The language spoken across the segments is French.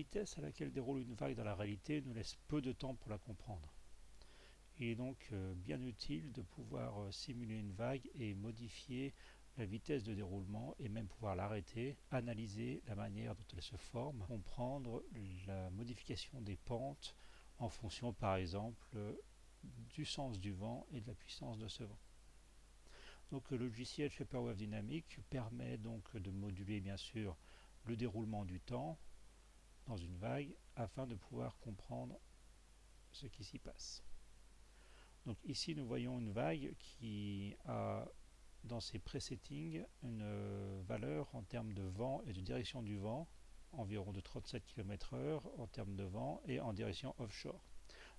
vitesse à laquelle déroule une vague dans la réalité nous laisse peu de temps pour la comprendre. Il est donc bien utile de pouvoir simuler une vague et modifier la vitesse de déroulement et même pouvoir l'arrêter, analyser la manière dont elle se forme, comprendre la modification des pentes en fonction par exemple du sens du vent et de la puissance de ce vent. Donc le logiciel Shaper Wave Dynamics permet donc de moduler bien sûr le déroulement du temps dans une vague afin de pouvoir comprendre ce qui s'y passe. Donc ici nous voyons une vague qui a dans ses presettings une valeur en termes de vent et de direction du vent, environ de 37 km/h en termes de vent et en direction offshore.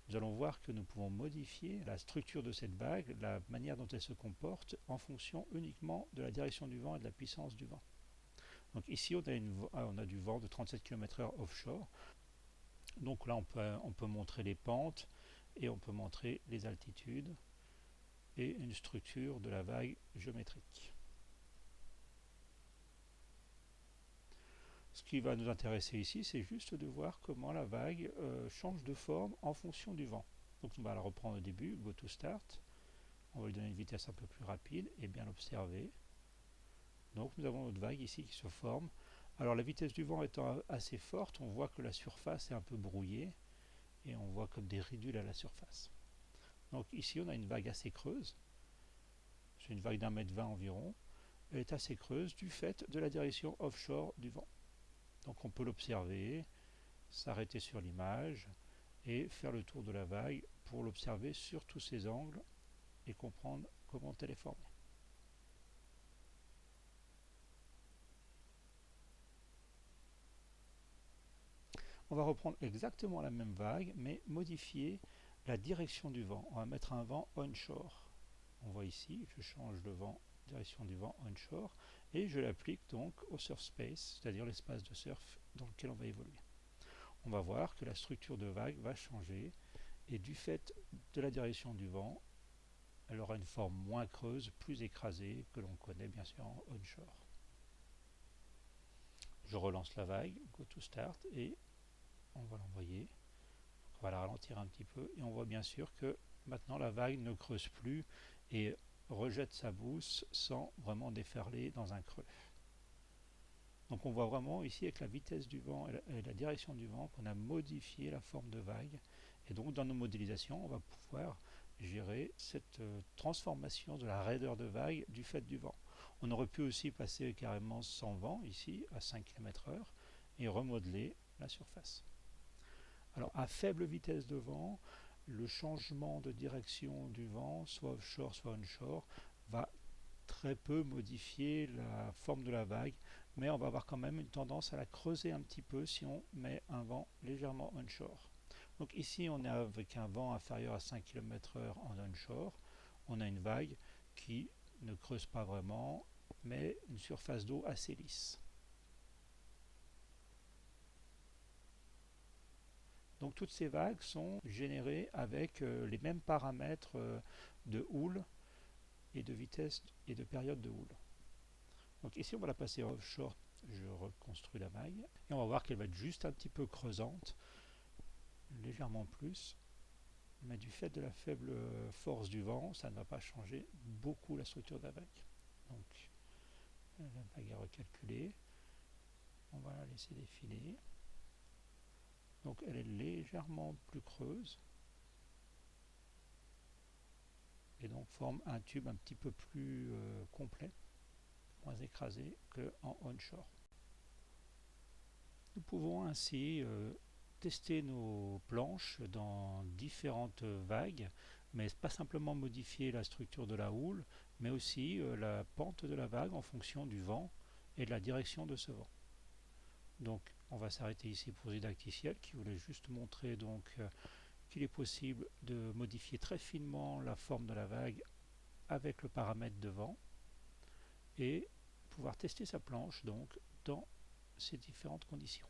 Nous allons voir que nous pouvons modifier la structure de cette vague, la manière dont elle se comporte, en fonction uniquement de la direction du vent et de la puissance du vent. Donc ici on a du vent de 37 km/h offshore. Donc là on peut montrer les pentes et on peut montrer les altitudes et une structure de la vague géométrique. Ce qui va nous intéresser ici, c'est juste de voir comment la vague change de forme en fonction du vent. Donc on va la reprendre au début, go to start. On va lui donner une vitesse un peu plus rapide et bien l'observer. Donc nous avons notre vague ici qui se forme. Alors la vitesse du vent étant assez forte, on voit que la surface est un peu brouillée et on voit comme des ridules à la surface. Donc ici on a une vague assez creuse. C'est une vague d'1,20 m environ. Elle est assez creuse du fait de la direction offshore du vent. Donc on peut l'observer, s'arrêter sur l'image et faire le tour de la vague pour l'observer sur tous ses angles et comprendre comment elle est formée. On va reprendre exactement la même vague mais modifier la direction du vent. On va mettre un vent onshore. On voit ici, je change le vent, direction du vent onshore et je l'applique donc au surf space, c'est-à-dire l'espace de surf dans lequel on va évoluer. On va voir que la structure de vague va changer et du fait de la direction du vent, elle aura une forme moins creuse, plus écrasée, que l'on connaît bien sûr en onshore. Je relance la vague, go to start, et on va l'envoyer. On va la ralentir un petit peu, et on voit bien sûr que maintenant la vague ne creuse plus et rejette sa mousse sans vraiment déferler dans un creux. Donc on voit vraiment ici avec la vitesse du vent et la direction du vent qu'on a modifié la forme de vague. Et donc dans nos modélisations, on va pouvoir gérer cette transformation de la raideur de vague du fait du vent. On aurait pu aussi passer carrément sans vent ici à 5 km/h et remodeler la surface. Alors à faible vitesse de vent, le changement de direction du vent, soit offshore soit onshore, va très peu modifier la forme de la vague, mais on va avoir quand même une tendance à la creuser un petit peu si on met un vent légèrement onshore. Donc ici on est avec un vent inférieur à 5 km/h en onshore, on a une vague qui ne creuse pas vraiment, mais une surface d'eau assez lisse. Donc toutes ces vagues sont générées avec les mêmes paramètres de houle et de vitesse et de période de houle. Donc ici on va la passer offshore, je reconstruis la vague et on va voir qu'elle va être juste un petit peu creusante, légèrement plus, mais du fait de la faible force du vent, ça ne va pas changer beaucoup la structure de la vague. Donc la vague est recalculée, on va la laisser défiler. Donc elle est légèrement plus creuse et donc forme un tube un petit peu plus complet, moins écrasé qu'en onshore. Nous pouvons ainsi tester nos planches dans différentes vagues, mais pas simplement modifier la structure de la houle, mais aussi la pente de la vague en fonction du vent et de la direction de ce vent. Donc on va s'arrêter ici pour Didacticiel qui voulait juste montrer donc qu'il est possible de modifier très finement la forme de la vague avec le paramètre de vent et pouvoir tester sa planche donc dans ces différentes conditions.